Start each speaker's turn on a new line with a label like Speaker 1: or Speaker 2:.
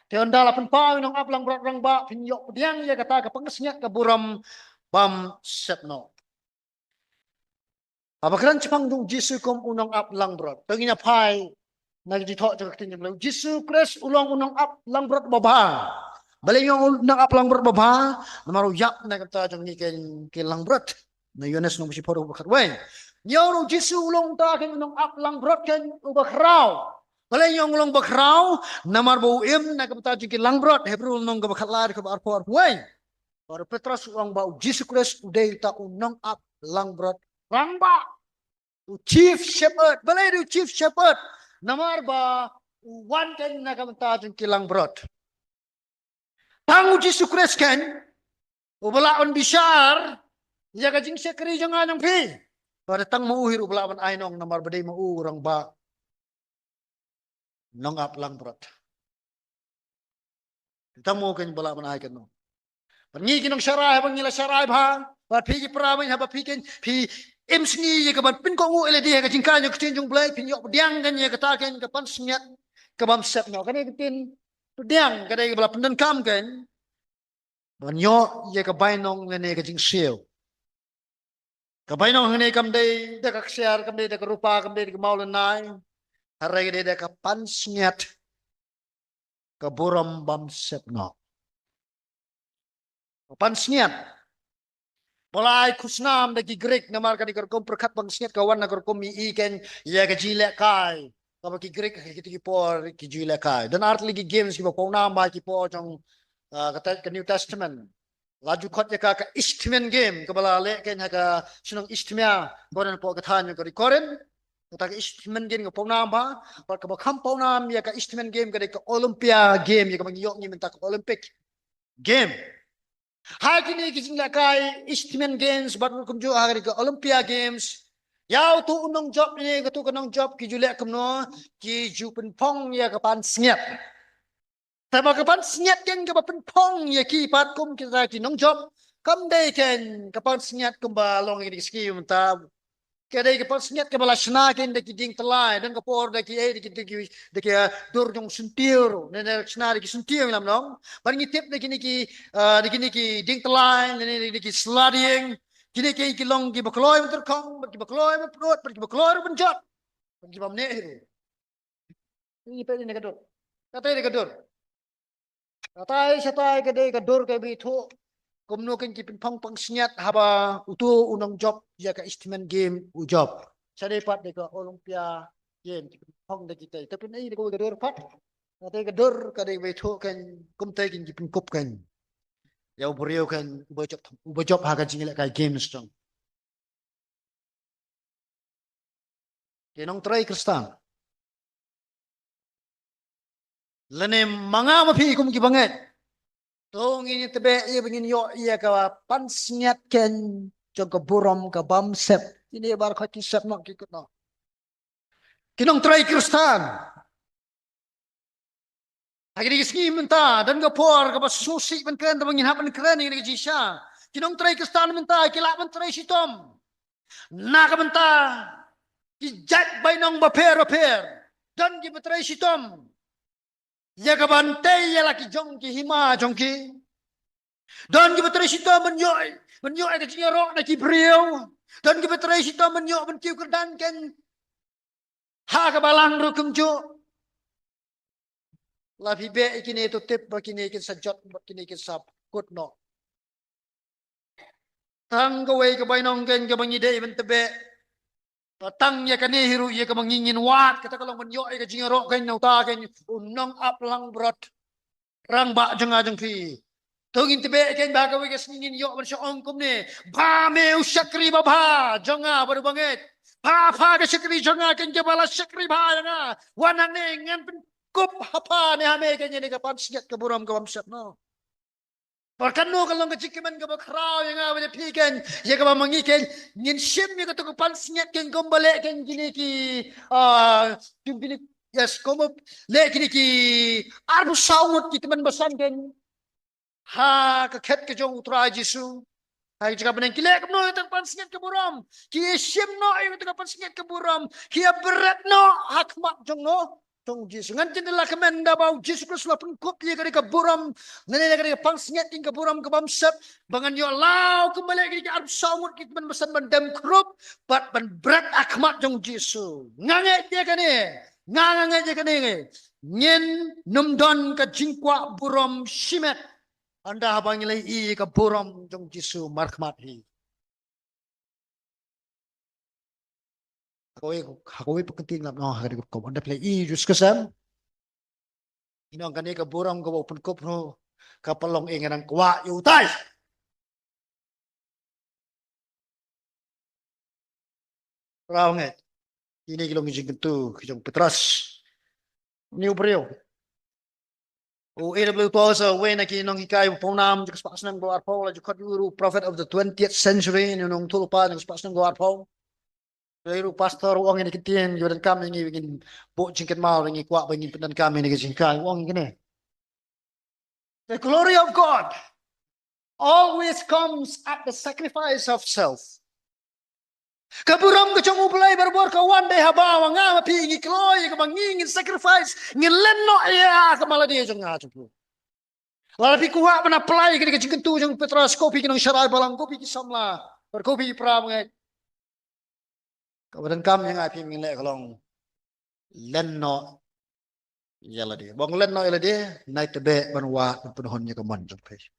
Speaker 1: Tiondala pun pau nong aplang berat rang ba pinyok pediang ya kata ke pengesnya ke buram bam setno. Apa keran cepang dung Jisu kom unong aplang berat. Tenginya pai nagi ditok cak tin jeng Jisu Kris ulang unong aplang berat baba. Balik yung unong aplang berat baba, namaru yak na kata jeng ni ken lang berat. Na Yohanes nung si poro bakat wen. Nyaw Jisu ulang ta ken unong aplang berat ken ubakraw. Balik yung ulang bakraw, namar bau im na kata jeng lang berat. Hebrew nung gabakat lari ke arpo wen. Baru Petrus uang bau Jisu Kris udai ta unong aplang berat. Rangba, chief shepherd, balai du chief shepherd, namar ba wan kan nakamta jeng kilang brot. Tangu Yesus Kristus kan, ubalaon bishar, ya kajing sekri jangan yang pi. Pada tang mauhir ubalaon ainong namar badai mau orang ba nong aplang brot. Kita mau kan ubalaon ai kan no. Pergi kinong syarai bang nila syarai ba, ba pi pramai haba pi kan pi em sni ye kaban pin ko ngu ele dia ka jingkan yo ktin jung blai pin yo diang kan ye kata kan kapan senyat kabam sep no kan ye ktin diang kada ye bala pendan kam kan ban yo ye ka bainong ngene ka jing siu ka bainong ngene kam dei de ka ksiar kam dei de ka rupa kam dei ka maulan nai harai de ka pan senyat ka buram bam sep no pan senyat mulai kusnam dagi Greek namar kadi kerkom perkat bangsiat kawan nagar kom i ken ya kajile kai kaba ki Greek ki por ki jile kai dan art lagi games ki pau nama ki po trong kata ke New Testament laju khot ya ka Eastman game kabala le ken ha ka sinong Eastmia koren po kathan ko koren kata ke Eastman game ko pau nama par ka kham pau nam ya ka Eastman game ka Olympia game ya ka yok ni mentak Olympic game. Hai kini kisah lakai Eastman Games baru kumju hari ke Olympia Games. Yau tu unong job ni ketu kenong job ki julek kemno ki ju penpong ya kapan senyap. Tapi kapan senyap kan kapan penpong ya ki pat kum kita ki nong job kam dei kan kapan senyap kembalong ini ski mentah. Kadai kapan senyap kembala senakin deki ding telai dan kapor deki deki dur jong sentir nene senar deki sentir lam nong baringi tip deki niki ding telai nene deki sliding kini ki long ki bakloy mentur kong ki bakloy menprot ki bakloy benjot ki bamne hiru ini pe ni kadur katai ni kadur katai satai kadai kadur kai bi thu kumno kan ki pang pang senyat haba utu unang job ya ka Eastman game u job sadai pat de ka Olympia game ki pang de kita tapi nei ko gadur pat ate gadur ka de beto kan kum tai kin ki pin kup kan ya buriu kan u job ha ka jingile ka games tong kenong try kristan lene manga mapi kum ki banget tong ini tebe ia begin yo ia ka pansnyat ken jog burom ka bamsep ini bar kha kisap nok kikut no kinong try kristan agi gisgi menta dan ga por ka susi ben kren bangin hapan kren ini jisha kinong try kristan menta kila ben try sitom na ka menta ki jat bainong ba per dan ki betray sitom ya ka bantay ya laki jong ki hima jong ki dan ki betray sitom menyo ka jingero na ki brieu dan ki betray sitom menyo ben ki kerdan ken ha ka balang ru kumju la bibe ikini to tip bakini kin sajot bakini kin sab kut no tang ka way ka bainong ken ka bangide ben tebe tang ya kani hiru ya ka mangingin wat kata kalau menyo ka jingero ken no ta ken unong aplang brot rang ba jeng ajeng pi tungin tebe ken ba ka wi ka singin yo ber syong kum ne ba me usyakri ba ba jonga baru banget pa ka syakri jonga ken ke bala syakri ba nga wanane ngan pen kup hapa ne hame ken ni ka pan siat ka buram ka bamsat no Parkano kalau kejikiman ka bakraw yang awal pikan ya ka mangiken ngin sim ya ka to pan siat ken kombale ken gini ki gini yes komo le gini ki arbu saungot ki teman basan ken ha ka khet ke jong utra jisu hai jika benang kilek no itu pan singet ke buram ki sim no itu pan singet ke buram ki berat no hak mak jong no trong Jesus ngan jendela kemenda bau Jesus Kristus pun kopi kari ke buram nene kari ke pangsingat king ke buram ke bamsep bangan yo lau kembali kari ke arab saumut kita ben besan mendem krup bat ben berat akmat trong Jesus ngange dia kani ngange dia kani nyen numdon ke jingkwa buram simet anda habang ilai i ke buram trong Jesus markmat hi Hakoi penting lam no hari ko anda play i jus kesam inong kani ka buram ko open kop no kapalong ingan kwa yutai rawnget ini kilong jingkentu kijong Petras new brio o AW Tosa when aki nong hikay ponam jikas pasnang go arpo la jukat yuru prophet of the 20th century nong tulpa jikas pasnang go arpo Lalu pastor uang ini ketian, jualan kami ini bikin buk jingkat mau, ini kuat bagi pedan kami ini jingkat uang ini. The glory of God always comes at the sacrifice of self. Kaburam ke cong upelai berbuat kawan deh habawa ngama pi ngi kloy ke bangingin sacrifice ngilenno ya kemala dia jong ngaju. Lalu pi kuat mana pelai ke jingkat tu jong Petras kopi ke nong syarai balang kopi ki samla berkopi pram ngai. Kabudan kami yang api mengilek kalong lenno yala dia. Bang lenno yala dia naik tebe banwa penuhunnya ke man jong pes.